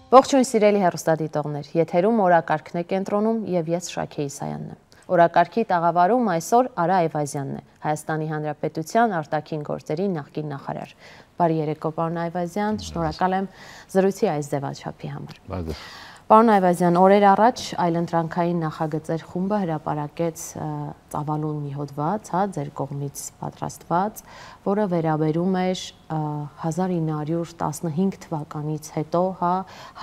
Ողջույն սիրելի հեռուստադիտողներ, եթերում օրակարգն է կենտրոնում եւ ես Շաքե Իսայանն եմ։ Օրակարգի տաղավարում այսօր Արա Այվազյանն է, Հայաստանի Հանրապետության արտաքին գործերի նախկին նախարար։ Բարի երեկո, պարոն Այվազյան, շնորհակալ եմ զրույցի այս ձևաչափի համար։ Պարոն Այվազյան, օրեր առաջ այլընտրանքային նախագծեր խումբը հրապարակեց ծավալուն մի հոդված, ձեր կողմից պատրաստված, որը վերաբերում էր 1915 թվականից հետո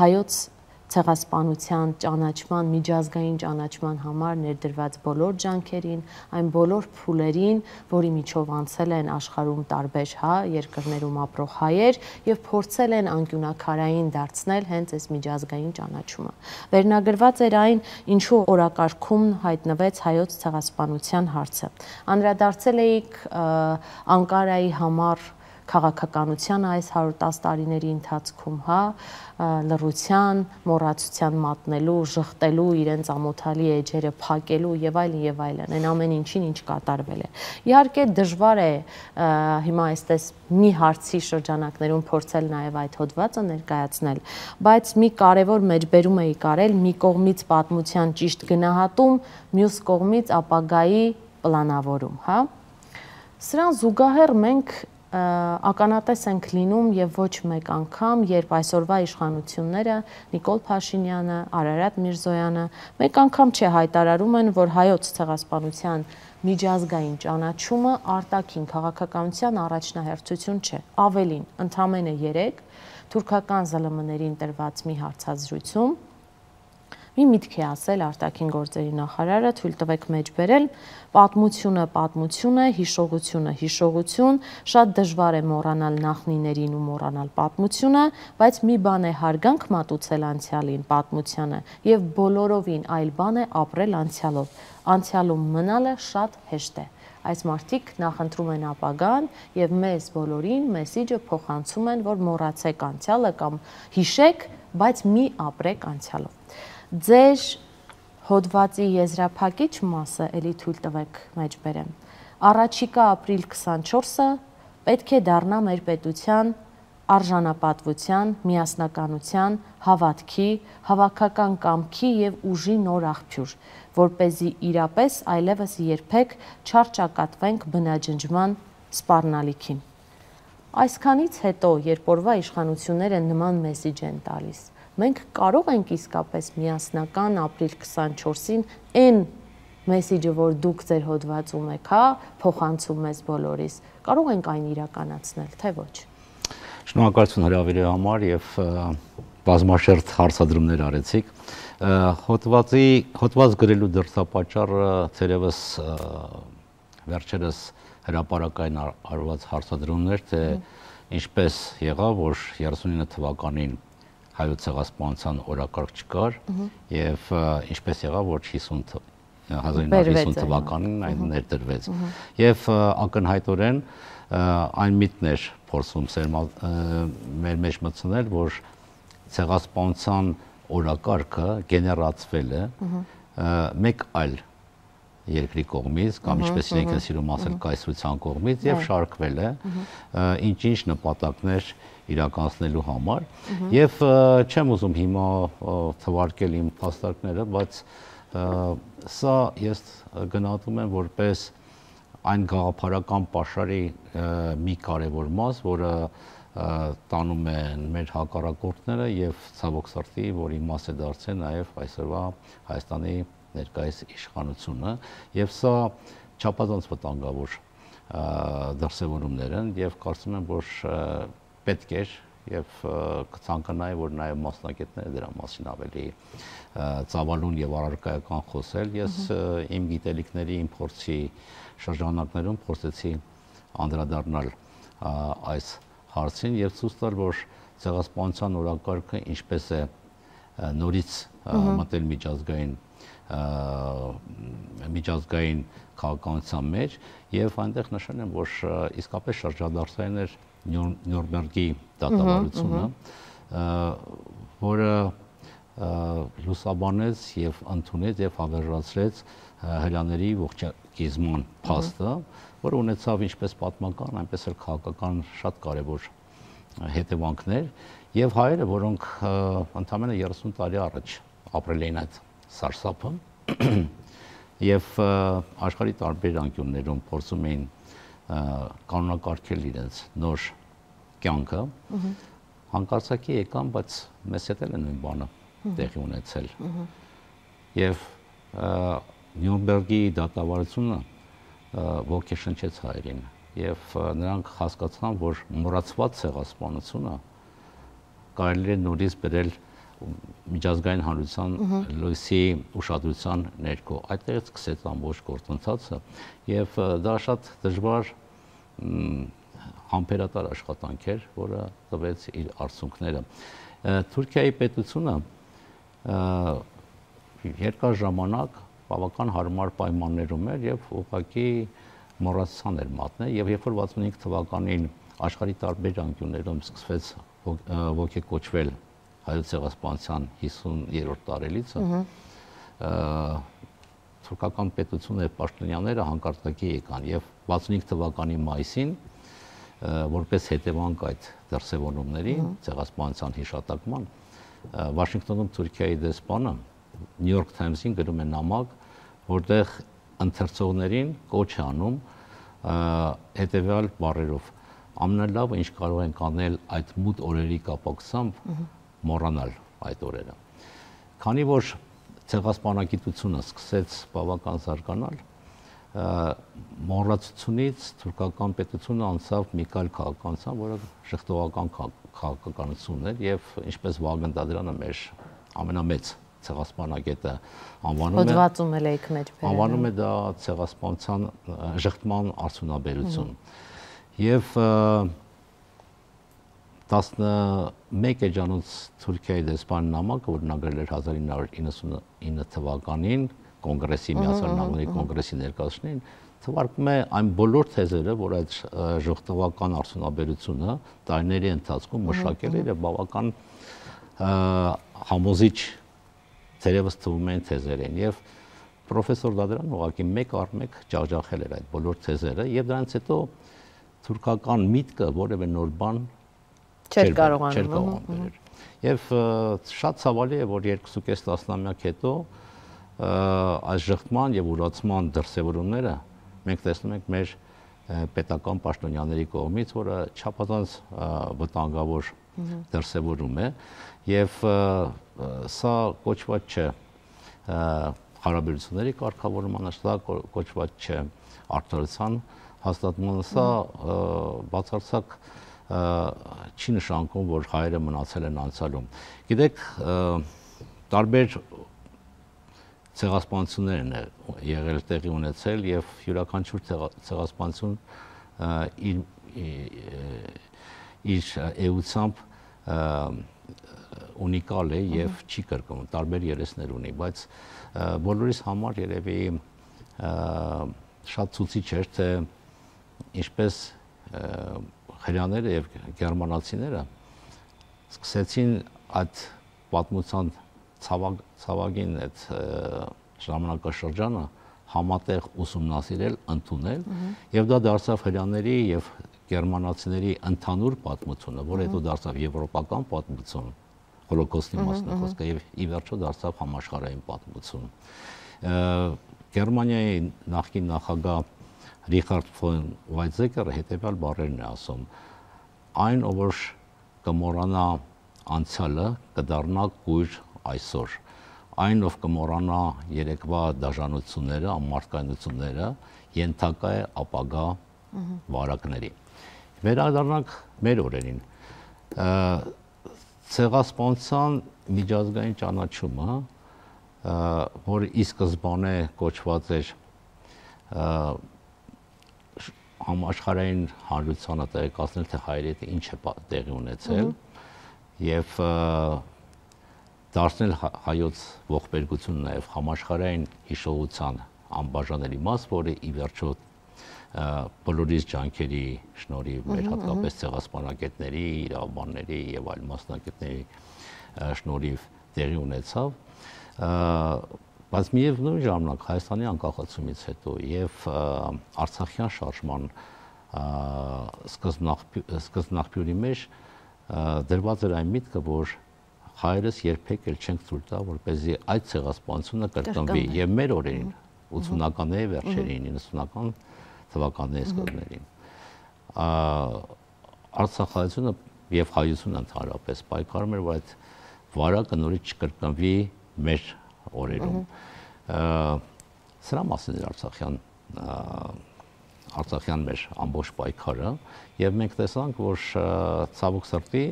հայոց ցեղասպանության ճանաչման, միջազգային ճանաչման համար ներդրված բոլոր ջանքերին, այն բոլոր փուլերին, որի միջով անցել են աշխարհում տարբեր երկրներում ապրող հայեր եւ փորձել են անկյունակարային դարձնել հենց այս միջազգային ճանաչումը։ Վերնագրված էր այն, ինչու օրակարգում հայտնվեց հայոց ցեղասպանության հարցը։ Անդրադարձել էիք Անկարայի համար քաղաքականության այս 110 տարիների ընթացքում, լռության, մոռացության մատնելու, ժխտելու, իրենց ամոթալի էջերը փակելու եւ այլն, այն ամեն ինչին, ինչ կատարվել է։ Իհարկե դժվար է հիմա այստես մի հարցի շրջանակներում փորձել նաեւ այդ հոդվածը ներկայացնել, բայց մի կարևոր մեջբերում էի կարել, մի կողմից պատմության ճիշտ գնահատում, մյուս կողմից ապագայի պլանավորում, Սրան զուգահեռ մենք ականատես ենք լինում եւ ոչ մեկ անգամ, երբ այսօրվա իշխանությունները Նիկոլ Փաշինյանը, Արարատ Միրզոյանը մեկ անգամ չէ հայտարարում են, որ հայոց ցեղասպանության միջազգային ճանաչումը արտաքին քաղաքականության առաջնահերթություն չէ։ Ավելին, ընդամենը 3 թուրքական ԶԼՄ-ներին տրված մի հարցազրույցում մի միտք է ասել արտաքին գործերի նախարարը, թույլ տվեք մեջբերել, պատմությունը, հիշողություն, շատ դժվար է մոռանալ նախնիներին ու մոռանալ պատմությունը, բայց մի բան է հարգանք մատուցել անցյալին, պատմությանը, եւ բոլորովին այլ բան է ապրել անցյալով։ Անցյալում մնալը շատ հեշտ է։ Այս մարդիկ նախընտրում են ապագան եւ մեզ բոլորին մեսիջը փոխանցում են, որ մոռացեք անցյալը կամ հիշեք, բայց մի ապրեք անցյալով։ Ձեր հոդվածի եզրափակիչ մասը էլի թույլ տվեք մեջբերեմ։ Առաջիկա ապրիլ 24-ը պետք է դառնա մեր պետության արժանապատվության, միասնականության, հավատքի, հավաքական կամքի եւ ուժի նոր աղբյուր, որպեսզի իրապես այլևս երբեք չարճակատվենք բնաջնջման սպառնալիքին։ Այսքանից հետո, երբ օրվա իշխանությունները նման մեսիջ են տալիս, մենք կարող ենք իսկապես միասնական ապրիլ 24-ին այն մեսիջը, որ դուք ձեր հոդվածում եք, փոխանցում մեզ բոլորիս, կարող ենք այն իրականացնել, թե ոչ։ Շնորհակալություն հրավերի համար եւ բազմաշերտ հարցադրումներ արեցիք։ Հոդված գրելու դրդապատճառը թերևս վերջերս հրապարակային արված հարցադրումներ, թե ինչպես եղավ, որ 39 թվականին հայոց ցեղասպանության օրակարգ չկար եւ ինչպես եղավ, որ 1950 թվականին այն ներդրվեց։ Եվ ակնհայտորեն այն միտքն էր փորձում մեր մեջ մտցնել, որ ցեղասպանության օրակարգը գեներացվել է մեկ այլ երկրի կողմից կամ ինչպես իրենք են սիրում ասել կայսրության կողմից եւ շարքվել է ինչ-ինչ նպատակներ իրականացնելու համար եւ չեմ ուզում հիմա թվարկել իմ փաստարկները, բայց սա ես գնահատում եմ որպես այն գաղափարական պաշարի մի կարևոր մաս, որը տանում են մեր հակառակորդները եւ ցավոք սրտի, որի մաս է դարձել նաեւ այսօրվա Հայաստանի ներկայիս իշխանությունը եւ սա չափազանց վտանգավոր դրսևորումներ են եւ կարծում եմ, որ պետք է եւ կցանկանայի, որ նաեւ մասնակիցները դրա մասին ավելի ծավալուն եւ առարկայական խոսել։ Ես իմ գիտելիքների, իմ փորձի շրջանակներում փորձեցի անդրադառնալ այս հարցին եւ ցույց տալ, որ ցեղասպանության օրակարգը ինչպես է նորից մտել միջազգային քաղաքականության մեջ եւ այնտեղ նշել եմ, որ իսկապես շրջադարձային էր Նյուրնբերգի դատավարությունը, որը լուսաբանեց եւ ընդունեց եւ հավերժացրեց հրեաների ողջակիզման փաստը, որը ունեցավ ինչպես պատմական, այնպես էլ քաղաքական շատ կարևոր հետևանքներ եւ հայերը, որոնք ընդամենը 30 տարի առաջ ապրել էին այդ սարսափը եւ աշխարհի տարբեր անկյուններում փորձում էին կանոնակարգել իրենց նոր կյանքը, հանկարծակի եկան, բայց մեզ հետ էլ է նույն բանը տեղի ունեցել։ Եվ Նյուրնբերգի դատավարությունը ոգեշնչեց հայերին եւ նրանք հասկացան, որ մոռացված ցեղասպանությունը կարելի է նորից բերել միջազգային հանրության լույսի ուշադրության ներքո։ Այդտեղից սկսեց ամբողջ գործընթացը եւ դա շատ դժվար համբերատար աշխատանք էր, որը տվեց իր արդյունքները։ Թուրքիայի պետությունը երկար ժամանակ բավական հարմար պայմաններում էր եւ ուղղակի մոռացան էր մատնել եւ երբ որ 65 թվականին աշխարհի տարբեր անկյուններում սկսվեց ոգեկոչվել հայոց ցեղասպանության 50-րդ տարելիցը, թուրքական պետությունը եւ պաշտոնյաները հանկարծակի եկան եւ 65 թվականի մայիսին որպես հետևանք այդ դրսևորումների ցեղասպանության հիշատակման Վաշինգտոնում Թուրքիայի դեսպանը New York Times-ին գրում է նամակ, որտեղ ընթերցողներին կոչ է անում հետևյալ բառերով. ամենալավը ինչ կարող ենք անել այդ մութ օրերի կապակցությամբ մոռանալ այդ օրերը։ Քանի որ ցեղասպանագիտությունը սկսեց բավական զարգանալ, մոռացությունից թուրքական պետությունը անցավ մի այլ քաղաքականության, որը շղթողական քաղաքականությունն էր եւ ինչպես Վագն Դադրյանը մեր ամենամեծ ցեղասպանագետը հոդվածում էլ եք մեջ բերել։ Անվանում է դա ցեղասպանության ժխտման արդյունաբերություն։ Եվ 11 էջանոց Թուրքիայի դեսպանի նամակը, որ նա գրել էր 1999 թվականին կոնգրեսի Միացյալ Նահանգների կոնգրեսի ներկայացուցիչներին, թվարկում է այն բոլոր թեզերը, որ այդ ժողովրդական արդյունաբերությունը տարիների ընթացքում մշակել էր եւ բավական համոզիչ թերևս թվում են թեզեր են եւ պրոֆեսոր Դադրյանն ուղղակի մեկ առ մեկ ջախջախել էր այդ բոլոր թեզերը եւ դրանից հետո թուրքական միտքը որևէ նոր բան չէր կարողանում։ Եվ շատ ցավալի է, որ 2.5 տասնամյակ հետո այս ժխտման եւ ուրացման դրսևորումները մենք տեսնում ենք մեր պետական պաշտոնյաների կողմից, որը չափազանց վտանգավոր դրսևորում է եւ սա կոչված չէ հարաբերությունների կարգավորման, սա կոչված չէ արդարության հաստատման, սա բացարձակ չի նշանակում, որ հայերը մնացել են անցյալում։ Գիտեք, տարբեր ցեղասպանություններ են եղել տեղի ունեցել եւ յուրաքանչյուր ցեղասպանություն իր էությամբ ունիկալ է եւ չի կրկնում, տարբեր երեսներ ունի, բայց բոլորիս համար երևի շատ ցուցիչ էր, թե ինչպես հրեաները եւ գերմանացիները սկսեցին այդ պատմության ցավագին այդ ժամանակաշրջանը համատեղ ուսումնասիրել, ընդունել եւ դա դարձավ հրեաների եւ գերմանացիների ընդհանուր պատմությունը, որը հետո դարձավ եվրոպական պատմություն, հոլոկոստի մասին խոսքը եւ ի վերջո դարձավ համաշխարհային պատմություն։ Գերմանիայի նախկին նախագահ Ռիխարդ ֆոն Վայցեկերը հետևյալ բառերն է ասում. այն, ով կմոռանա անցյալը, կդառնա կույր այսօր։ Այն, ով կմոռանա երեկվա դաժանությունները, ամարտկայնությունները, ենթակա է ապագա վարակների։ Վերադառնանք մեր օրերին։ Ցեղասպանության միջազգային ճանաչումը, որը ի սկզբանե կոչված էր համաշխարհային հանրությանը տեղեկացնել, թե հայերի հետ ինչ է տեղի ունեցել եւ դարձնել հայոց ողբերգությունը նաեւ համաշխարհային հիշողության անբաժանելի մաս, որը ի վերջո բոլորիս ջանքերի շնորհիվ մեր հատկապես ցեղասպանագետների, իրավաբանների եւ այլ մասնագետների շնորհիվ տեղի ունեցավ, բայց միևնույն ժամանակ Հայաստանի անկախացումից հետո եւ Արցախյան շարժման սկզբնաղբյուրի մեջ դրված էր այն միտքը, որ հայերս երբեք էլ չենք ցույց տա, որպեսզի այդ ցեղասպանությունը կրկնվի եւ մեր օրերին 80-ականների վերջերին, 90-ական թվականների սկզբներին Արցախայցությունը եւ հայությունը ընդհանրապես պայքարում էր, որ այդ վարակը նորից չկրկնվի մեր օրերում։ Սրա մասին էր Արցախյան մեր ամբողջ պայքարը եւ մենք տեսանք, որ ցավոք սրտի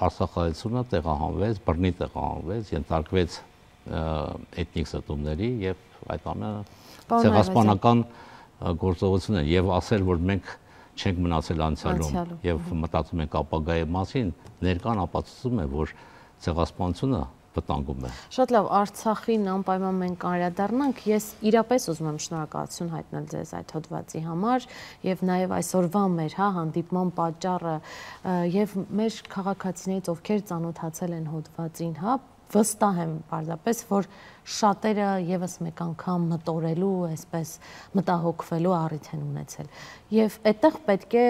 Արցախայցությունը տեղահանվեց, բռնի տեղահանվեց, ենթարկվեց էթնիկ ստումների եւ այդ ամենը ցեղասպանական գործողություն է եւ ասել, որ մենք չենք մնացել անցյալում եւ մտածում ենք ապագայի մասին, ներկան ապացուցում է, որ ցեղասպանությունը վտանգում է։ Շատ լավ, Արցախին անպայման մենք անդրադառնանք, ես իրապես ուզում եմ շնորհակալություն հայտնել ձեզ այդ հոդվածի համար եւ նաեւ այսօրվա մեր հանդիպման պատճառը եւ մեր քաղաքացիներից, ովքեր ծանոթացել են հոդվածին, վստահ եմ պարզապես, որ շատերը եւս մեկ անգամ մտորելու, այսպես մտահոգվելու առիթ են ունեցել։ Եվ այդտեղ պետք է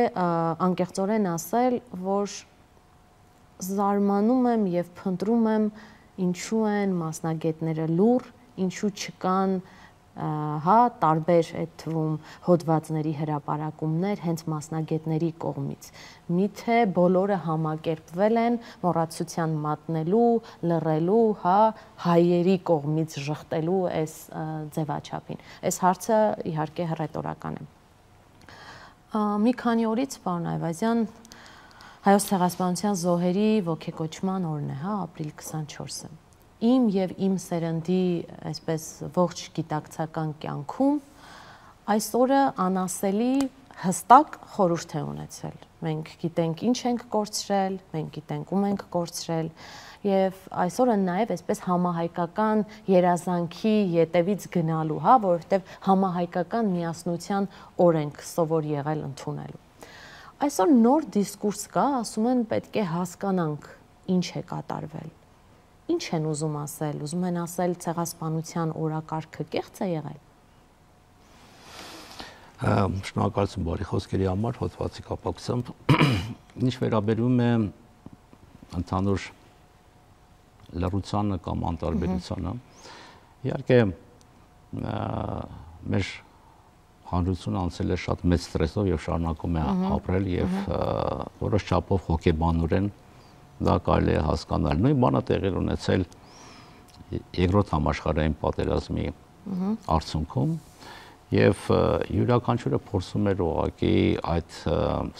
անկեղծորեն ասել, որ զարմանում եմ եւ փնտրում եմ ինչու են մասնագետները լուր, ինչու չկան տարբեր այդ թվում հոդվածների հրապարակումներ հենց մասնագետների կողմից։ Միթե բոլորը համակերպվել են մոռացության մատնելու, լռելու, հայերի կողմից ժխտելու այս ձևաչափին։ Այս հարցը իհարկե հռետորական է։ Մի քանի օրից, պարոն Այվազյան, Հայոց ցեղասպանության զոհերի ոգեկոչման օրն է, ապրիլ 24-ը։ Իմ եւ իմ սերնդի, այսպես ողջ գիտակցական կյանքում այս օրը անասելի հստակ խորհուրդ է ունեցել։ Մենք գիտենք ինչ ենք կորցրել, մենք գիտենք ում ենք կորցրել եւ այսօրը նաեւ այսպես համահայկական երազանքի յետևից գնալու, որովհետեւ համահայկական միասնության օր ենք սովոր եղել ընդունելու։ Այսօր նոր դիսկուրս կա, ասում են պետք է հասկանանք ինչ է կատարվել։ Ինչ են ուզում ասել, ուզում են ասել ցեղասպանության օրակարգը կեղծ է եղել։ Շնորհակալություն բարի խոսքերի համար, հոդվածի կապակցությամբ։ Ինչ վերաբերում է ընդհանուր լռությանը կամ անտարբերությանը, իհարկե մեր հանրությունը անցել է շատ մեծ ստրեսով եւ շարունակում է ապրել եւ որոշ չափով հոգեբանորեն դա կարելի է հասկանալ։ Նույն բանը տեղի ունեցել երկրորդ համաշխարհային պատերազմի արդյունքում եւ յուրաքանչյուրը փորձում էր ուղղակի այդ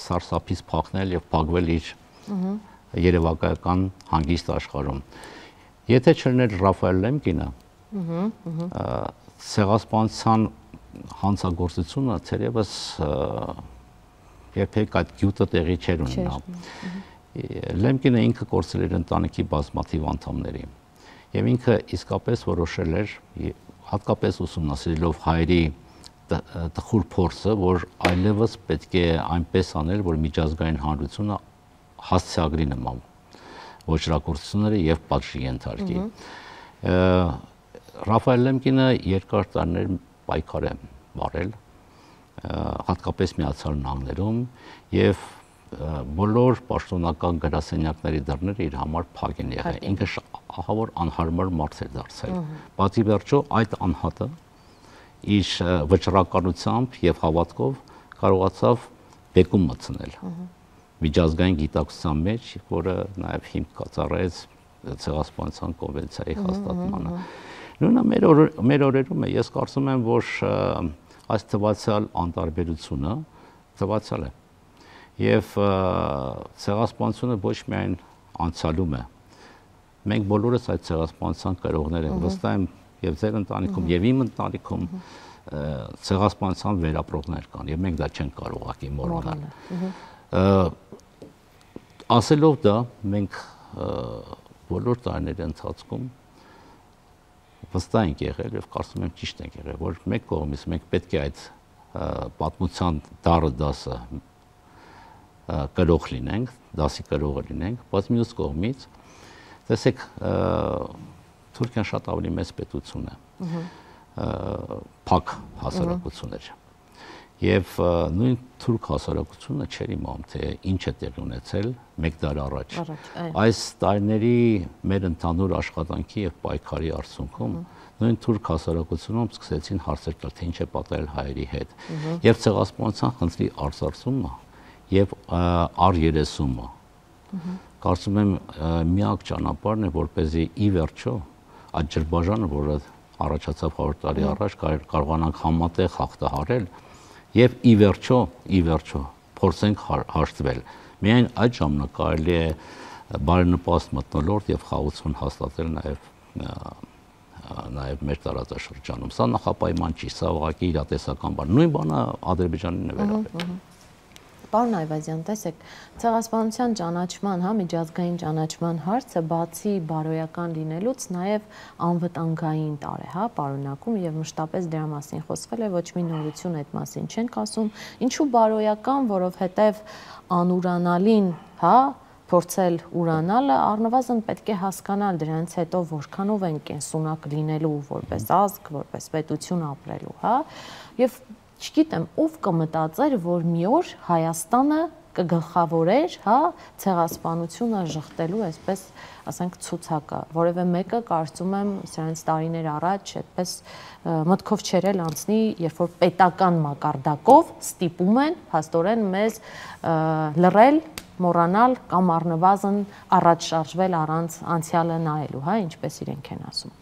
սարսափից փախնել եւ փակվել իր երևակայական հանգիստ աշխարհում։ Եթե չլիներ Ռաֆայել Լեմկինը, ցեղասպանության հանցագործությունը թերևս երբեք այդ գյուտը տեղի չէր ունենա։ Լեմկինը ինքը կորցրել էր ընտանիքի բազմաթիվ անդամների եւ ինքը իսկապես որոշել էր, հատկապես ուսումնասիրելով հայերի տխուր փորձը, որ այլևս պետք է այնպես անել, որ միջազգային հանրությունը հասցեագրի նման ոչրագործությունները եւ պատժի ենթարկի։ Ռաֆայել Լեմկինը երկար տարիներ պայքար է վարել, հատկապես Միացյալ Նահանգներում եւ բոլոր պաշտոնական գրասենյակների դռները իր համար փակ են եղել։ Ինքը ահավոր անհարմար մարդ էր դարձել։ Բացի վերջո այդ անհատը իր վճռականությամբ եւ հավատքով կարողացավ բեկում մտցնել միջազգային գիտակցության մեջ, որը նաեւ հիմք կատարեց ցեղասպանության կոնվենցիայի հաստատմանը։ Նույնը մեր օրերում է, ես կարծում եմ, որ այս թվացial անտարբերությունը թվացial է եւ ցեղասպանությունը ոչ միայն անցյալում է, մենք բոլորս այդ ցեղասպանության կրողներ ենք, վստահ եմ եւ ձեր ընտանիքում եւ իմ ընտանիքում ցեղասպանության վերապրողներ կան եւ մենք դա չենք կարող մոռանալ։ Ասելով դա, մենք բոլոր տարիների ընթացքում վստահ ենք եղել եւ կարծում եմ ճիշտ ենք եղել, որ մեկ կողմից մենք պետք է այդ պատմության դառը դասը կրող լինենք, դասի կրողը լինենք, բայց մյուս կողմից տեսեք Թուրքիան շատ ավելի մեծ պետություն է, փակ հասարակություն էր Եվ նույն թուրք հասարակությունը չէր իմանում, թե ինչ է տեղի ունեցել մեկ դար առաջ։ Այս տարիների մեր ընդհանուր աշխատանքի եւ պայքարի արդյունքում նույն թուրք հասարակությունում սկսեցին հարցեր տալ, թե ինչ է պատահել հայերի հետ։ Եվ ցեղասպանության խնդրի արծարծումը եւ առերեսումը կարծում եմ միակ ճանապարհն է, որպեսզի ի վերջո այդ ջրբաժանը, որը առաջացավ 100 տարի առաջ, կարողանանք համատեղ հաղթահարել եւ ի վերջո փորձենք հաշտվել։ Միայն այդ ժամանակ կարելի է բարենպաստ մթնոլորտ եւ խաղաղություն հաստատել նաեւ մեր տարածաշրջանում։ Սա նախապայման չի, սա ուղղակի իրատեսական բան։ Նույն բանը Ադրբեջանին է վերաբերում։ Պարոն Այվազյան, տեսեք, ցեղասպանության ճանաչման, միջազգային ճանաչման հարցը բացի բարոյական լինելուց նաև անվտանգային տար է, պարունակում եւ մշտապես դրա մասին խոսվել է, ոչ մի նորություն այդ մասին չենք ասում։ Ինչու բարոյական, որովհետեւ անուրանալին, փորձել ուրանալը առնվազն պետք է հասկանալ դրանից հետո որքանով են կենսունակ լինելու որպես ազգ, որպես պետություն ապրելու, եւ չգիտեմ, ով կմտածեր, որ մի օր Հայաստանը կգլխավորեր, ցեղասպանությունը ժխտելու, այսպես ասենք, ցուցակը, որևէ մեկը կարծում եմ սրանից տարիներ առաջ այդպես մտքով չէր անցնի, երբ որ պետական մակարդակով ստիպում են փաստորեն մեզ լռել, մոռանալ կամ առնվազն առաջ շարժվել առանց անցյալը նայելու, ինչպես իրենք են ասում։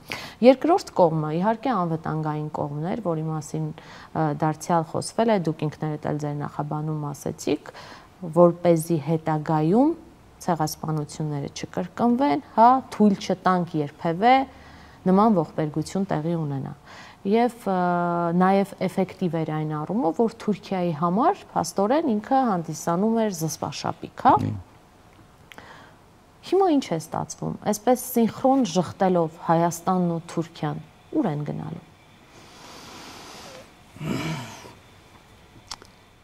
Երկրորդ կողմը իհարկե անվտանգային կողմն էր, որի մասին դարձյալ խոսվել է, դուք ինքներդ էլ ձեր նախաբանում ասեցիք, որպեսզի հետագայում ցեղասպանությունները չկրկնվեն, թույլ չտանք երբևէ նման ողբերգություն տեղի ունենա։ Եվ նաև էֆեկտիվ էր այն առումով, որ Թուրքիայի համար փաստորեն ինքը հանդիսանում էր զսպաշապիկ, Հիմա ինչ է ստացվում, այսպես սինխրոն ժխտելով Հայաստանն ու Թուրքիան, ուր են գնալու։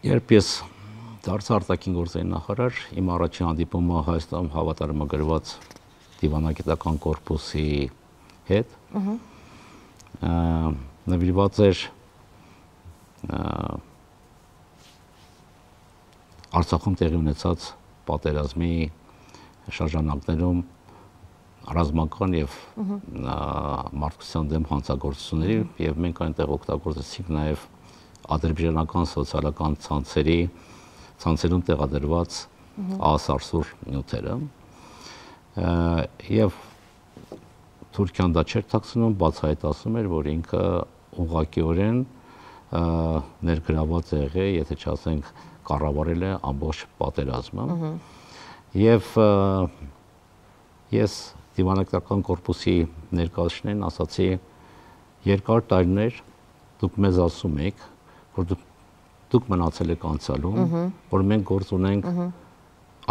Երբ ես դարձա արտաքին գործերի նախարար, իմ առաջին հանդիպումը Հայաստանում հավատարմագրված դիվանագիտական կորպուսի հետ նվիրված էր Արցախում տեղի ունեցած պատերազմի շրջանակներում ռազմական եւ մարդկության դեմ հանցագործությունների եւ մենք այնտեղ օգտագործեցինք նաեւ ադրբեջանական սոցիալական ցանցերում տեղադրված ասարսուր նյութերը եւ Թուրքիան դա չէր թաքցնում, բացահայտացնում էր, որ ինքը ուղղակիորեն ներգրաված է եղել, եթե չասենք կառավարել է ամբողջ պատերազմը։ Եվ ես դիվանագիտական կորպուսի ներկայացուցիչներին ասացի, երկար տարիներ դուք մեզ ասում եք, որ դուք մնացել եք անցյալում, որ մենք գործ ունենք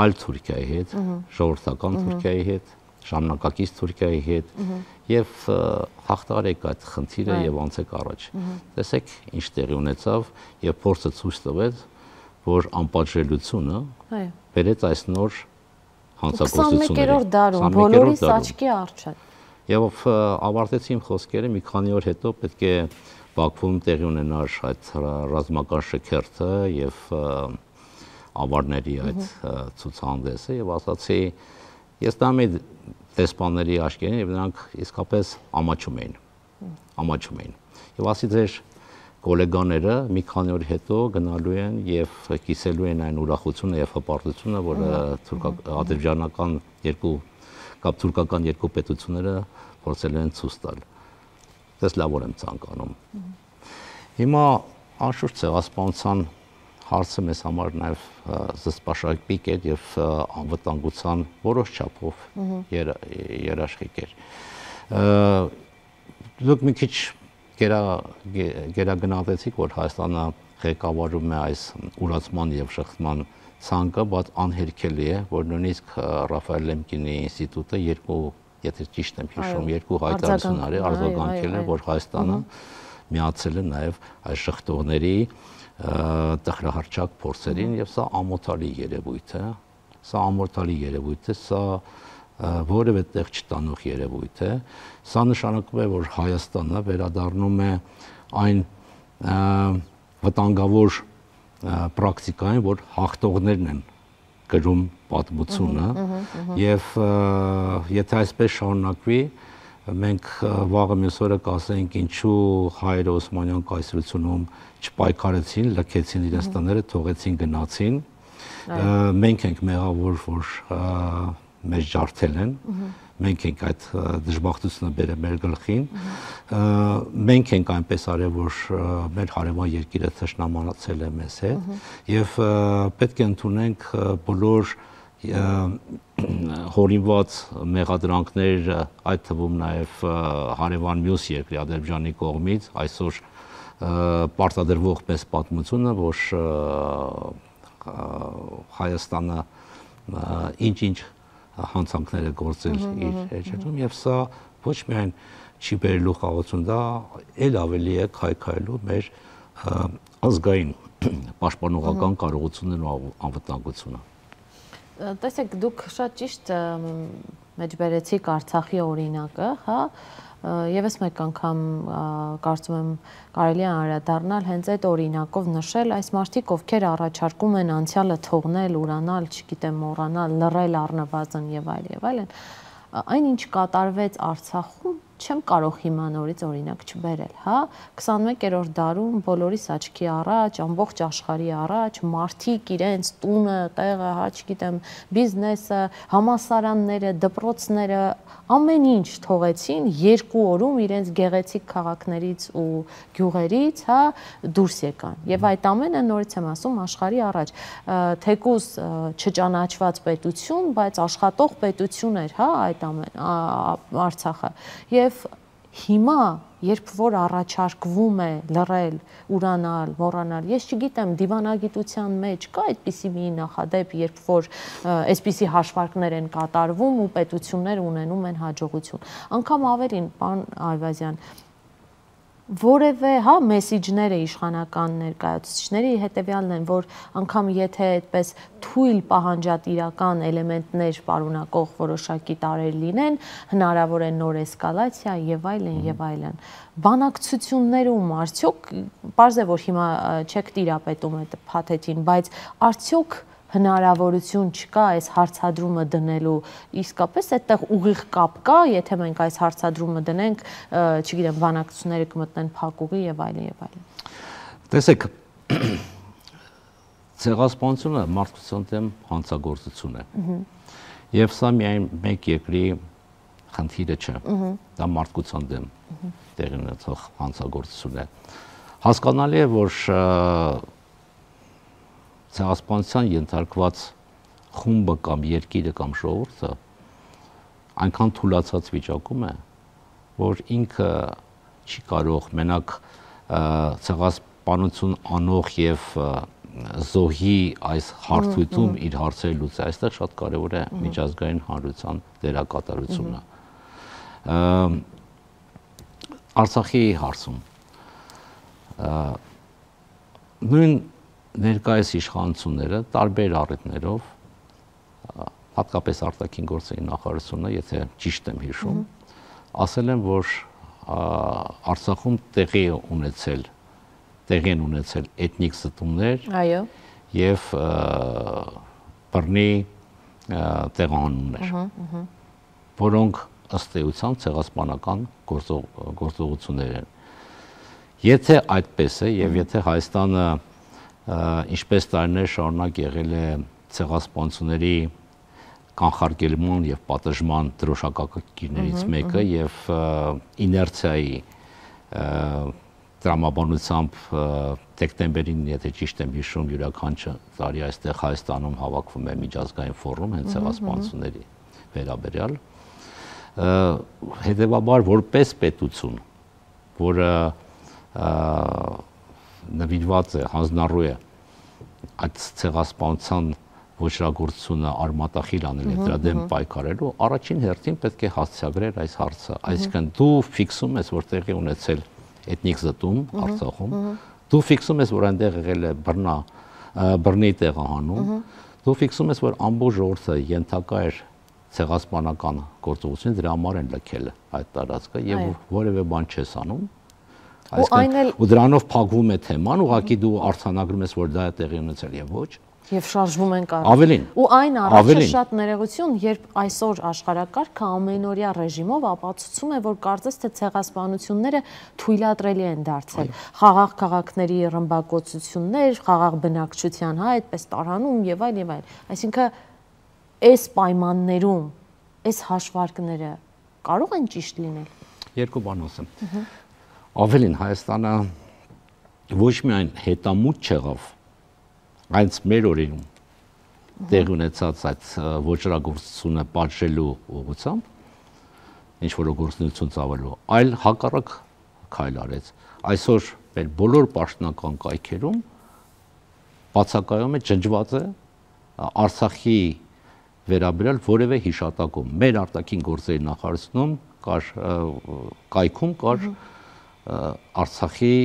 այլ Թուրքիայի հետ, ժողովրդական Թուրքիայի հետ, ժամանակակից Թուրքիայի հետ եւ հաղթարեք այդ խնդիրը եւ անցեք առաջ։ Տեսեք ինչ տեղի ունեցավ եւ փորձը ցույց տվեց, որ անպատժելիությունը բերեց այս նոր հանցագործությունների 21-րդ դարում բոլորիս աչքի առջ է։ Եվ ավարտեցի իմ խոսքերը, մի քանի օր հետո պետք է Բաքվում տեղի ունենար այդ ռազմական շքերթը եւ ավարների այդ ցուցահանդեսը եւ ասացի ես տամ եմ դեսպանների աչքերին եւ նրանք իսկապես ամաչում էին։ Եվ ասի ձեր գոլեգաները մի քանի օր հետո գնալու են եւ կիսելու են այն ուրախությունը եւ հպարտությունը, որը ադրբեջանական կամ թուրքական երկու պետությունները փորձել են ցույց տալ։ Դες լավ եմ ցանկանում։ Հիմա անշուշտ ցեղասպանության հարցը մեզ համար նաև զսպաշապիկ էր եւ անվտանգության որոշ չափով երաշխիք էր։ Դուք մի քիչ գերագնահատեցիք, որ Հայաստանը ղեկավարում է այս ուրացման եւ շղթման ցանկը, բայց անհերքելի է, որ նույնիսկ Ռաֆայել Լեմկինի ինստիտուտը եթե ճիշտ եմ հիշում, երկու հայտարարություն արձագանքել են, որ Հայաստանը միացել է նաև այս շղթողների տխրահարճակ փորձերին եւ սա ամոթալի երևույթ է։ Սա որևէ տեղ չտանող երևույթ է։ Սա նշանակում է, որ Հայաստանը վերադառնում է այն վտանգավոր պրակտիկային, որ հաղթողներն են գրում պատմությունը եւ եթե այսպես շարունակվի մենք վաղը մյուս օրը կասենք ինչու հայերը Օսմանյան կայսրությունում չպայքարեցին, լքեցին իրենց տները, թողեցին գնացին։ Մենք ենք մեղավոր, որ մեզ ջարդել են, մենք ենք այդ դժբախտությունը բերել մեր գլխին, մենք ենք այնպես արել, որ մեր հարևան երկիրը թշնամանացել է մեզ հետ եւ պետք է ընդունենք բոլոր հորինված մեղադրանքներ, այդ թվում նաեւ հարևան մյուս երկրի Ադրբեջանի կողմից այսօր պարտադրվող մեծ պատմությունը, որ Հայաստանը ինչ-ինչ հանցանքներ է գործել իր էջերում եւ սա ոչ միայն չի բերելու խաղացում, դա ել ավելի է քայքայելու մեր ազգային պաշտպանողական կարողություններն ու անվտանգությունը։ Տեսեք, դուք շատ ճիշտ մեջբերեցիք Արցախի օրինակը, հա, եւս մեկ անգամ կարծում եմ կարելի է անդրադառնալ հենց այդ օրինակով նշել այս մարդիկ, ովքեր առաջարկում են անցյալը թողնել, ուրանալ, չգիտեմ, մոռանալ, լռել առնվազն եւ այլն, այն ինչ կատարվեց Արցախում չեմ կարող հիմա նորից օրինակ չբերել, հա, 21-րդ դարում բոլորիս աչքի առաջ, ամբողջ աշխարհի առաջ մարդիկ իրենց տունը, տեղը, հա, չգիտեմ, բիզնեսը, համալսարանները, դպրոցները, ամեն ինչ թողեցին 2 օրում իրենց գեղեցիկ քաղաքներից ու գյուղերից, հա, դուրս եկան։ Եվ այդ ամենը նորից եմ ասում աշխարհի առաջ, թեկուզ չճանաչված պետություն, բայց աշխատող պետություն էր, հա, այդ ամեն Արցախը։ Եվ հիմա, երբ որ առաջարկվում է լռել, ուրանալ, մոռանալ, ես չգիտեմ, դիվանագիտության մեջ կա այդպիսի մի նախադեպ, երբ որ այսպիսի հաշվարկներ են կատարվում ու պետություններ ունենում են հաջողություն։ Անգամ ավելին, պարոն Այվազյան, որևէ, հա, մեսիջները իշխանական ներկայացուցիչների հետևյալն են, որ անգամ եթե այդպես թույլ պահանջատիրական էլեմենտներ պարունակող որոշակի տարեր լինեն, հնարավոր է նոր էսկալացիա եւ այլն եւ այլն։ Բանակցություններում արդյոք, պարզ է, որ հիմա չեք տիրապետում այդ փաթեթին, բայց արդյոք հնարավորություն չկա այս հարցադրումը դնելու, իսկապես այդտեղ ուղիղ կապ կա, եթե մենք այս հարցադրումը դնենք, չգիտեմ, բանակցությունները կմտնեն փակուղի եւ այլն եւ այլն։ Տեսեք, ցեղասպանությունը մարդկության դեմ հանցագործություն է։ Եվ սա միայն մեկ երկրի խնդիրը չէ։ Դա մարդկության դեմ տեղի ունեցող հանցագործություն է։ Հասկանալի է, որ ցեղասպանության ենթարկված խումբը կամ երկիրը կամ ժողովուրդը այնքան թուլացած վիճակում է, որ ինքը չի կարող մենակ ցեղասպանություն անող եւ զոհի այս հարթույթում իր հարցերը լուծել։ Այստեղ շատ կարեւոր է միջազգային հանրության դերակատարությունը։ Արցախի հարցում նույն ներկայիս իշխանությունները տարբեր առիթներով, հատկապես արտաքին գործերի նախարարությունը, եթե ճիշտ եմ հիշում, ասել են, որ Արցախում տեղի են ունեցել էթնիկ զտումներ եւ բռնի տեղահանումներ, որոնք ըստ էության ցեղասպանական գործողություններ են։ Եթե այդպես է եւ եթե Հայաստանը ինչպես տարիներ շարունակ եղել է ցեղասպանությունների կանխարգելման եւ պատժման դրոշակակիրներից մեկը եւ իներցիայի տրամաբանությամբ դեկտեմբերին, եթե ճիշտ եմ հիշում, յուրաքանչյուր տարի այստեղ Հայաստանում հավաքվում է միջազգային ֆորում հենց ցեղասպանությունների վերաբերյալ, հետեւաբար որպես պետություն, որը նվիրված է, հանձնառու է այդ ցեղասպանության ոչրագործությունը արմատախիլ անել եւ դրա դեմ պայքարելու, առաջին հերթին պետք է հասցեագրեր այս հարցը։ Այսինքն դու ֆիքսում ես, որ տեղի ունեցել էթնիկ զտում Արցախում, դու ֆիքսում ես, որ այնտեղ եղել է բռնի տեղահանում, դու ֆիքսում ես, որ ամբողջ ժողովուրդը ենթակա էր ցեղասպանական գործողություն, դրա համար են լքել այդ տարածքը եւ որևէ բան չես անում, Ու դրանով փակվում է թեման, ուղղակի դու արձանագրում ես, որ դա է տեղի ունեցել եւ ոչ։ Եվ շարժվում են կարող։ Ավելին։ Ու այն առաջը շատ ներողություն, երբ այսօր աշխարհակարգը ամենօրյա ռեժիմով ապացուցում է, որ կարծես թե ցեղասպանությունները թույլատրելի են դարձել։ Խաղաղ քաղաքների ռմբակոծություններ, խաղաղ բնակչության, այդպես տարանում եւ այլ եւ այլ։ Այսինքն այս պայմաններում այս հաշվարկները կարող են ճիշտ լինել։ Երկու բան ասեմ։ Ավելին, Հայաստանը ոչ միայն հետամուտ չեղավ այնց մեր օրերում տեղ ունեցած այդ ոչրագործությունը պատժելու ուղղությամբ, ինչ որ գործունեություն ծավալելու, այլ հակառակ քայլ արեց։ Այսօր մեր բոլոր պաշտոնական կայքերում բացակայում է, ջնջված է Արցախի վերաբերյալ որևէ հիշատակում։ Մեր արտաքին գործերի նախարարությունում կար կայքում կար Արցախի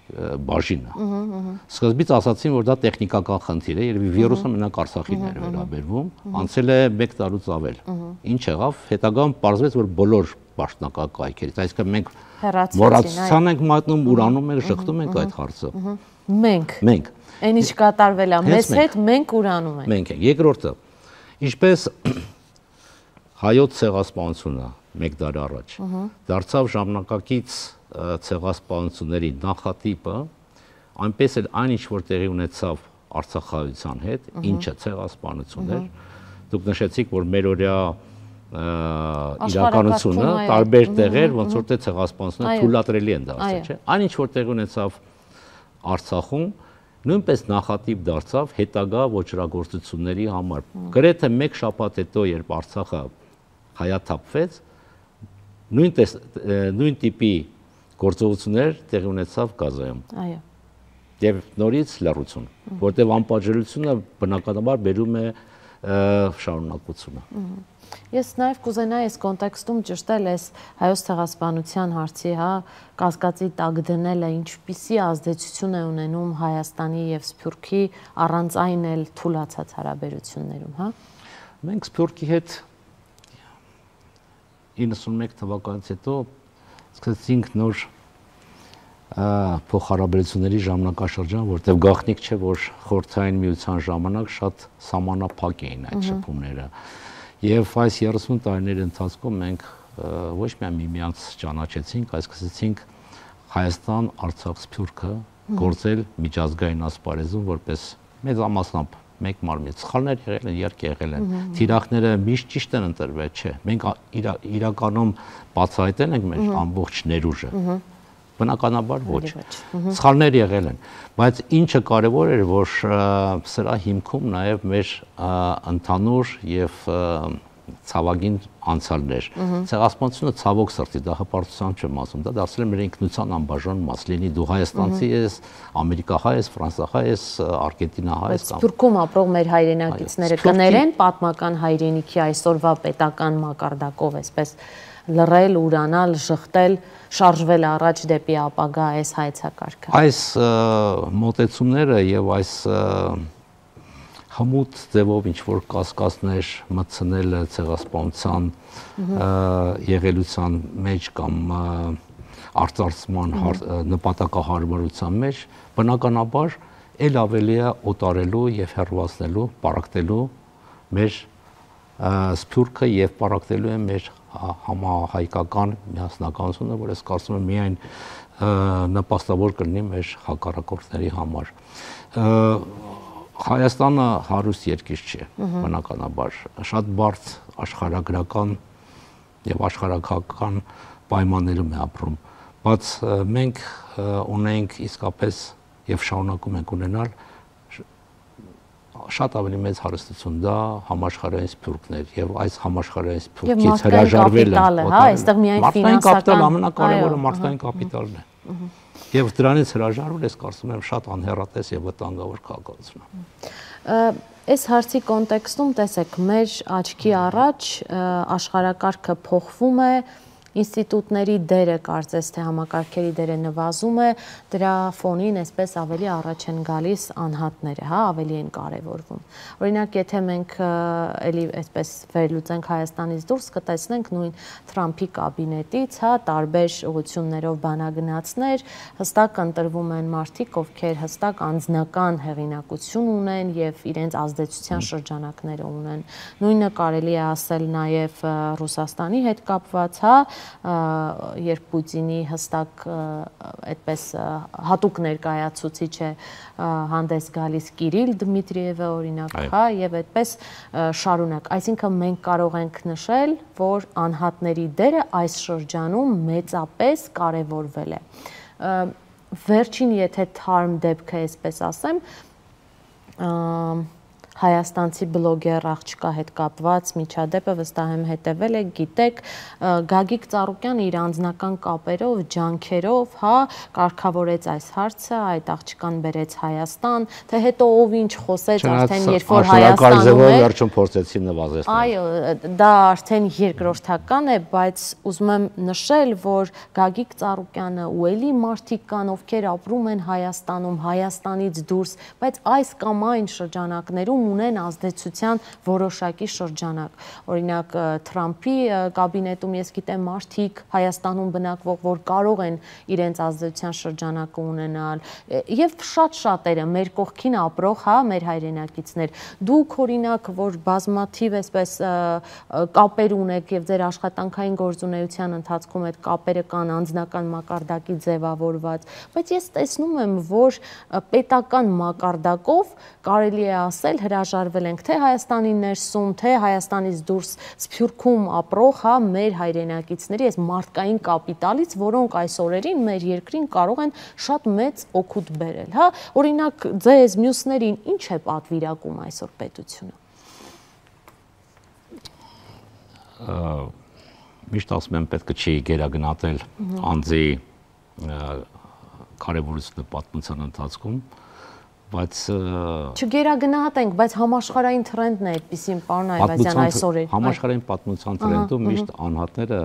բաժինը։ Սկզբից ասացին, որ դա տեխնիկական խնդիր է, երբ վիրուսը մենակ Արցախին էր վերաբերվում, անցել է 1 տարուց ավել։ Ինչ եղավ, հետագայում պարզվեց, որ բոլոր պաշտոնական կայքերից, այսինքն մենք մոռացության ենք մատնում, ուրանում ենք, շղթում ենք այդ հարցը։ Մենք։ Այն ինչ կատարվել է մեզ հետ, մենք ուրանում ենք։ Մենք ենք։ Երկրորդը, ինչպես հայոց ցեղասպանությունը 1 դար առաջ դարձավ ժամանակակից ցեղասպանությունների նախատիպը, այնպես էլ այն ինչ որ տեղի ունեցավ արցախայության հետ, ինչը ցեղասպանություն էր, դուք նշեցիք, որ մերօրյա իրականությունը տարբեր տեղեր, ոնց որ թե ցեղասպանությունը թույլատրելի են դարձել, չէ՞։ Այն ինչ որ տեղի ունեցավ Արցախում, նույնպես նախատիպ դարձավ հետագա ոչրագործությունների համար։ Գրեթե 1 շաբաթ հետո, երբ Արցախը հայաթափվեց, նույն տիպի գործողություններ տեղի ունեցավ Գազայում։ Այո։ Եվ նորից լռություն, որտեղ անպատժելիությունը բնականաբար բերում է շարունակությունը։ Ես նաև կուզենայի այս կոնտեքստում ճշտել այս հայոց ցեղասպանության հարցի, կասկածի տակ դնելը ինչպիսի ազդեցություն է ունենում Հայաստանի եւ Սփյուռքի առանց այն էլ թուլացած հարաբերություններում, Մենք Սփյուռքի հետ 91 թվականից հետո սկսեցինք նոր փոխհարաբերությունների ժամանակաշրջան, որտեղ գաղտնիք չէ, որ Խորհրդային Միության ժամանակ շատ սահմանափակ էին այդ շփումները։ Եվ այս 30 տարիների ընթացքում մենք ոչ միայն միմյանց ճանաչեցինք, այլ սկսեցինք Հայաստան-Արցախ Սփյուռքը գործել միջազգային ասպարեզում որպես մեծամասամբ մեկ մարմին։ Սխալներ եղել են, իհարկե եղել են։ Թիրախները միշտ ճիշտ են ընտրվել, չէ։ Մենք իրականում բացահայտել ենք մեր ամբողջ ներուժը։ Բնականաբար ոչ։ Սխալներ եղել են, բայց ինչը կարևոր էր, որ սրա հիմքում նաև մեր ընդհանուր եւ ցավագին անցյալներ։ Ցեղասպանությունը ցավոք սրտի, դա հպարտության չեմ ասում, դա դարձել է մեր ինքնության անբաժան մաս, լինի դու հայաստանցի ես, ամերիկահայ ես, ֆրանսահայ ես, արգենտինահայ ես կամ Սփյուռքում ապրող մեր հայրենակիցները կներեն պատմական հայրենիքի այսօրվա պետական մակարդակով, այսպես լռել, ուրանալ, շղթել, շարժվել առաջ դեպի ապագա այս հայեցակարգը։ Այս մոտեցումները եւ այս հմուտ ձևով ինչ որ կասկածներ մտցնելը ցեղասպանության եղելության մեջ կամ արծարծման նպատակահարմարության մեջ բնականաբար ել ավելի է օտարելու եւ հեռացնելու, պարակտելու մեր Սփյուռքը եւ պարակտելու է մեր համահայկական միասնականությունը, որ ես կարծում եմ միայն նպաստավոր կլինի մեր հակառակորդների համար։ Հայաստանը հարուստ երկիր չէ, բնականաբար, շատ բարդ աշխարհագրական եւ աշխարհակական պայմաններում է ապրում, բայց մենք ունենք իսկապես եւ շարունակում ենք ունենալ շատ ավելի մեծ հարստություն, դա համաշխարհային սփյուռքներ եւ այս համաշխարհային սփյուռքից հրաժարվելը, այստեղ միայն ֆինանսական ամենակարևորը մարդկային կապիտալն է։ Եվ դրանից հրաժարվել ես կարծում եմ շատ անհեռատես եւ վտանգավոր քաղաքացիություն։ Այս հարցի կոնտեքստում տեսեք, մեր աչքի առաջ աշխարհակարգը փոխվում է, ինստիտուտների դերը կարծես թե համակարգերի դերը նվազում է, դրա ֆոնին այսպես ավելի առաջ են գալիս անհատները, հա, ավելի են կարևորվում։ Օրինակ, եթե մենք էլի այսպես վերլուծենք Հայաստանից դուրս, կտեսնենք նույն Թրամփի կաբինետից, հա, տարբեր ուղղություններով բանագնացներ, հստակ ընտրվում են մարդիկ, ովքեր հստակ անձնական հեղինակություն ունեն եւ իրենց ազդեցության շրջանակները ունեն։ Նույնը կարելի է ասել նաեւ Ռուսաստանի հետ կապված, հա, երբ Պուտինի հստակ այդպես հատուկ ներկայացուցիչ է հանդես գալիս Կիրիլ Դմիտրիևը, օրինակ, հա, եւ այդպես շարունակ։ Այսինքն մենք կարող ենք նշել, որ անհատների դերը այս շրջանում մեծապես կարևորվել է։ Վերջին, եթե թարմ դեպքը այսպես ասեմ, հայաստանցի բլոգեր աղջկա հետ կապված միջադեպը վստահ եմ հետևել եք, գիտեք, Գագիկ Ծառուկյանը իր անձնական կապերով, ջանքերով, հա, կարգավորեց այս հարցը, այդ աղջկան բերեց Հայաստան, թե հետո ով ինչ խոսեց, արդեն երբ որ Հայաստանում է, վերջում փորձեցին նվազեցնել։ Այո, դա արդեն երկրորդական է, բայց ուզում եմ նշել, որ Գագիկ Ծառուկյանը ու էլի մարդիկ կան, ովքեր ապրում են Հայաստանում, Հայաստանից դուրս, բայց այս կամ այն շրջանակներում ունեն ազդեցության որոշակի շրջանակ։ Օրինակ Թրամփի կաբինետում ես գիտեմ մարդիկ Հայաստանում բնակվող, որ կարող են իրենց ազդեցության շրջանակը ունենալ, եւ շատ շատերը մեր կողքին ապրող, հա, մեր հայրենակիցներ։ Դուք օրինակ, որ բազմաթիվ այսպես կապեր ունեք եւ ձեր աշխատանքային գործունեության ընթացքում այդ կապերը կան անձնական մակարդակի ձևավորված, բայց ես տեսնում եմ, որ պետական մակարդակով կարելի է ասել հրաժարվել ենք թե Հայաստանի ներսում, թե Հայաստանից դուրս Սփյուռքում ապրող, հա, մեր հայրենակիցների այս մարդկային կապիտալից, որոնք այս օրերին մեր երկրին կարող են շատ մեծ օգուտ բերել, հա։ Օրինակ, ձեզ մյուսներին ինչ է պատվիրակում այսօր պետությունը։ Միշտ ասում եմ, պետք չի գերագնահատել անձի կարևորությունը պատմության ընթացքում, բայց չգերագնահատենք, բայց համաշխարհային թրենդն է այդպեսին, պարոն Այվազյան, այսօր է։ Համաշխարհային պատմության թրենդում միշտ անհատները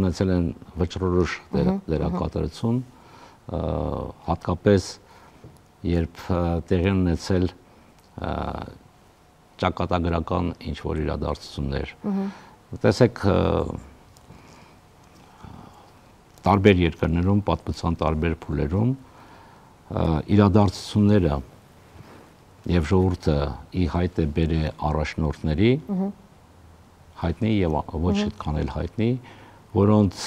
ունեցել են վճռորոշ դերակատարություն, հատկապես երբ տեղի ունեցել ճակատագրական ինչ-որ իրադարձություններ։ Տեսեք, տարբեր երկրներում, պատմության տարբեր փուլերում իրադարձությունները եւ ժողովուրդը ի հայտ է բերել առաջնորդների, հայտնի եւ ոչ այդքան էլ հայտնի, որոնց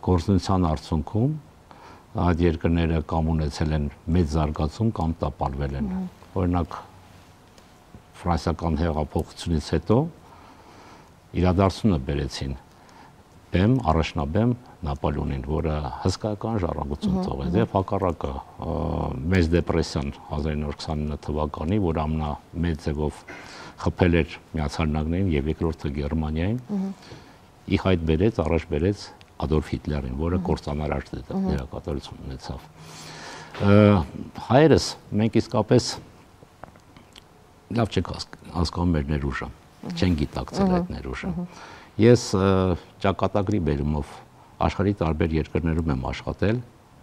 գործունեության արդյունքում այդ երկրները կամ ունեցել են մեծ զարգացում կամ տապալվել են։ Օրինակ ֆրանսիական հեղափոխությունից հետո իրադարձությունը բերեցին բեմ, առաջնաբեմ Նապոլեոնին, որը հսկայական ժառանգություն թողեց, եւ հակառակը մեծ դեպրեսիան 1929 թվականի, որ ամենամեծ ձևով խփել էր Միացյալ Նահանգներին եւ երկրորդը Գերմանիային, ի հայտ բերեց, առաջ բերեց Ադոլֆ Հիտլերին, որը կործանարար դերակատարություն ունեցավ։ Հայերս մենք իսկապես լավ չենք հասկանում մեր ներուժը, չեն գիտակցել այդ ներուժը։ Ես ճակատագրի բերումով աշխարհի տարբեր երկրներում եմ աշխատել,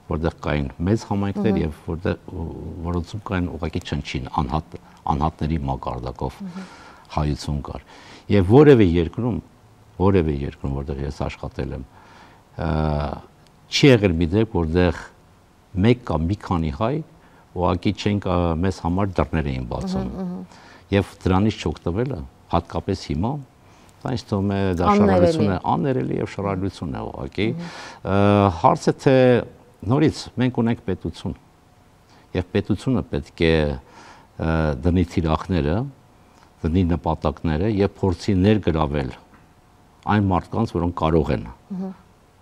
որտեղ կային մեծ համայնքներ եւ որոնցում կային ուղղակի չնչին անհատների մակարդակով հայություն կար։ Եվ որևէ երկրում, որտեղ ես աշխատել եմ, չի եղել մի դեպք, որտեղ մեկ կամ մի քանի հայ ուղղակի չենք մեզ համար դռներ էին բացում։ Եվ դրանից չօգտվելը, հատկապես հիմա, դա ինձ թվում է դա շռայլություն է, աներելի եւ շռայլություն է ուղղակի։ Հարցը թե նորից մենք ունենք պետություն եւ պետությունը պետք է դնի թիրախները, դնի նպատակները եւ փորձի ներգրավել այն մարդկանց, որոնք կարող են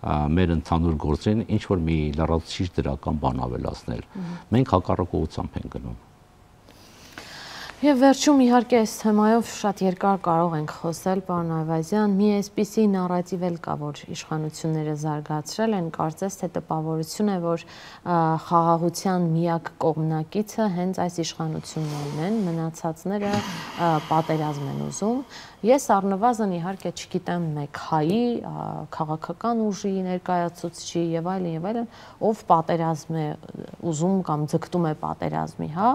մեր ընդհանուր գործին ինչ որ մի լրացուցիչ դրական բան ավելացնել։ Մենք հակառակ ուղղությամբ ենք գնում։ Եվ վերջում իհարկե այս թեմայով շատ երկար կարող ենք խոսել, պարոն Այվազյան, մի այսպիսի նարատիվ էլ կա, որ իշխանությունները զարգացրել են, կարծես թե տպավորություն է, որ խաղաղության միակ կողմնակիցը հենց այս իշխանություններն են, մնացածները պատերազմ են ուզում։ Ես առնվազն իհարկե չգիտեմ մեկ հայի, քաղաքական ուժի ներկայացուցչի եւ այլն, ով պատերազմ է ուզում կամ ձգտում է պատերազմի, հա,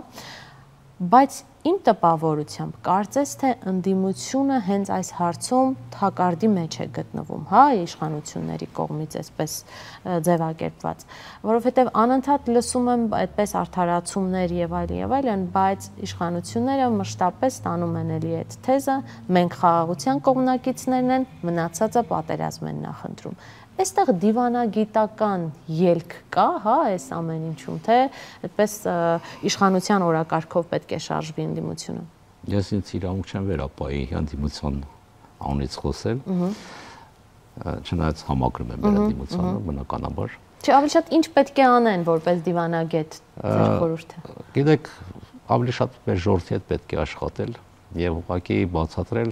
բայց իմ տպավորությամբ կարծես թե ընդդիմությունը հենց այս հարցում թակարդի մեջ է գտնվում, հա, իշխանությունների կողմից այսպես ձևակերպված, որովհետև անընդհատ լսում եմ այդպես արդարացումներ եւ այլն, բայց իշխանությունները մշտապես տանում են էլի այդ թեզը, մենք խաղաղության կողմնակիցներն են, մնացածը պատերազմ են նախընտրում։ Այստեղ դիվանագիտական ելք կա, հա, այս ամեն ինչում, թե այդպես իշխանության օրակարգով պետք է շարժվի ընդդիմությունը։ Ես ինձ իրավունք չեմ վերապահի ընդդիմության անունից խոսել, չնայած համակրում եմ մեր ընդդիմությանը, բնականաբար։ Չէ, ավելի շատ ինչ պետք է անեն, որպես դիվանագետ ձեր խորհուրդը։ Գիտեք, ավելի շատ մեր ժողովրդի հետ պետք է աշխատել եւ ուղղակի բացատրել,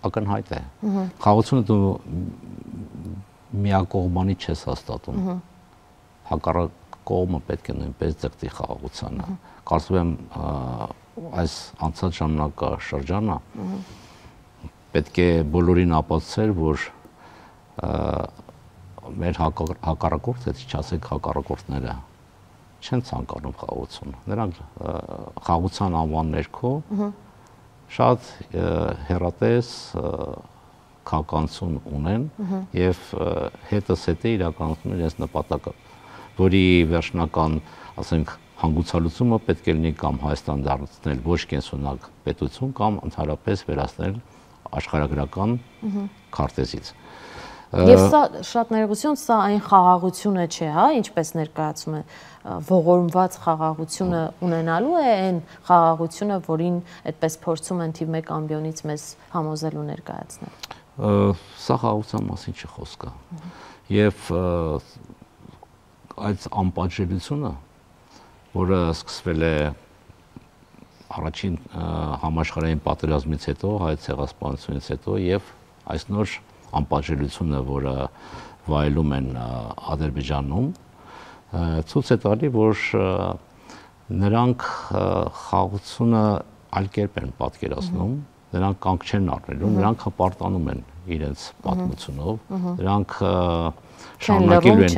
ակնհայտ է։ Խաղաղությունը դու միակողմանի չես հաստատում։ Հակառակ կողմը պետք է նույնպես ձգտի խաղաղությանը։ Կարծում եմ այս անցած ժամանակաշրջանը պետք է բոլորին ապացուցել, որ մեր հակառակորդը, չասեք հակառակորդները, չեն ցանկանում խաղաղություն։ Նրանք խաղաղության անվան ներքո շատ հեռատես քաղաքականություն ունեն եւ հետս հետե իրականացնում են այս նպատակը, որի վերջնական, ասենք, հանգուցալուծումը պետք է լինի կամ Հայաստան դարձնել ոչ կենսունակ պետություն կամ ընդհանրապես վերացնել աշխարհագրական քարտեզից։ Եվ սա շատ ներողություն, սա այն խաղաղությունը չէ, հա, ինչպես ներկայացում է ողորմված խաղաղությունը ունենալու է այն խաղաղությունը, որին այդպես փորձում են թիվ 1 ամբիոնից մեզ համոզելու ներկայացնել։ Սա խաղաղության մասին չի խոսքը։ Եվ այդ անպատժելիությունը, որը սկսվել է առաջին համաշխարհային պատերազմից հետո, հայ ցեղասպանությունից հետո եւ այս նոր անպատժելիությունը, որը վայելում են Ադրբեջանում, ցույց է տալի, որ նրանք խաղաղությունը այլ կերպ են պատկերացնում, նրանք կանգ չեն առնելու, նրանք հպարտանում են իրենց պատմությունով, նրանք շարունակելու են,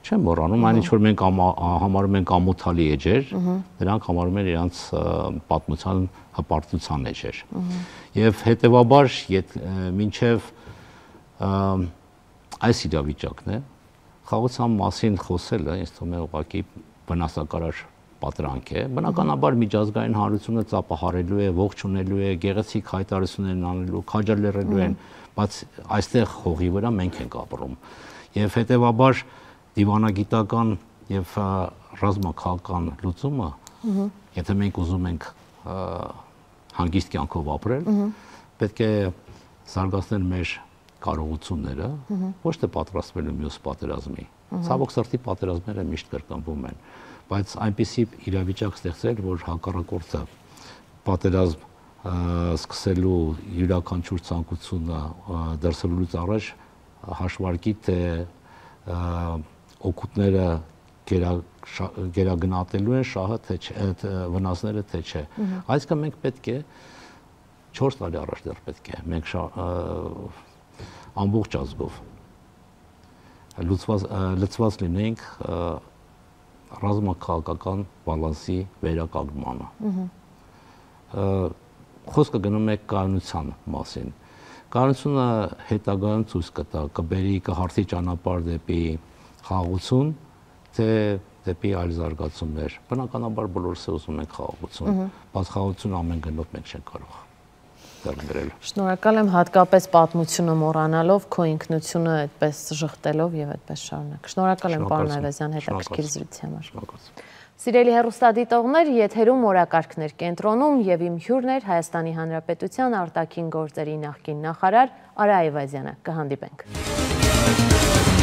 չեն մոռանում, այն ինչ որ մենք համարում ենք ամոթալի էջեր, նրանք համարում են իրենց պատմության հպարտության էջեր։ Եվ հետեւաբար մինչև այս իրավիճակն է, խաղաղության մասին խոսելը ինձ թվում է ուղղակի վնասակարար պատրանք է, բնականաբար միջազգային հանրությունը ծափահարելու է, ողջունելու է, գեղեցիկ հայտարարություններ անելու, քաջալերելու են, բայց այստեղ հողի վրա մենք ենք ապրում։ Եվ հետեւաբար դիվանագիտական եւ ռազմաքաղաքական լուծումը, եթե մենք ուզում ենք հանգիստ կյանքով ապրել, պետք է զարգացնել մեր կարողությունները, ոչ թե պատրաստվելու մյուս պատերազմի։ Ցավոք սրտի պատերազմները միշտ կրկնվում են, բայց այնպիսի իրավիճակ ստեղծել, որ հակառակորդը պատերազմ սկսելու յուրաքանչյուր ցանկությունը դրսևորելուց առաջ հաշվարկի թե օգուտները գերագնահատելու են շահը թե չէ, վնասները թե չէ։ Այսինքն մենք պետք է 4 տարի առաջ դեռ պետք է մենք ամբողջ ազգով լծված լինենք ռազմաքաղաքական բալանսի վերականգնմանը։ Խոսքը գնում է կայունության մասին։ Կայունությունը հետագայում ցույց կտա, կբերի կհարթի ճանապարհ դեպի խաղաղություն, թե դեպի այլ զարգացումներ։ Բնականաբար բոլորս ուզում ենք խաղաղություն, բայց խաղաղություն ամեն գնով մենք չենք կարող դարձնել։ Շնորհակալ եմ հատկապես պատմությունը մոռանալով, քո ինքնությունը այդպես ժխտելով եւ այդպես շարունակ։ Շնորհակալ եմ պարոն Այվազյան հետաքրքիր զրույցի համար։ Սիրելի հեռուստադիտողներ, եթերում օրակարգներ կենտրոնում եւ իմ հյուրն էր Հայաստանի Հանրապետության արտաքին գործերի նախկին նախարար Արա Այվազյանը։ Կհանդիպենք։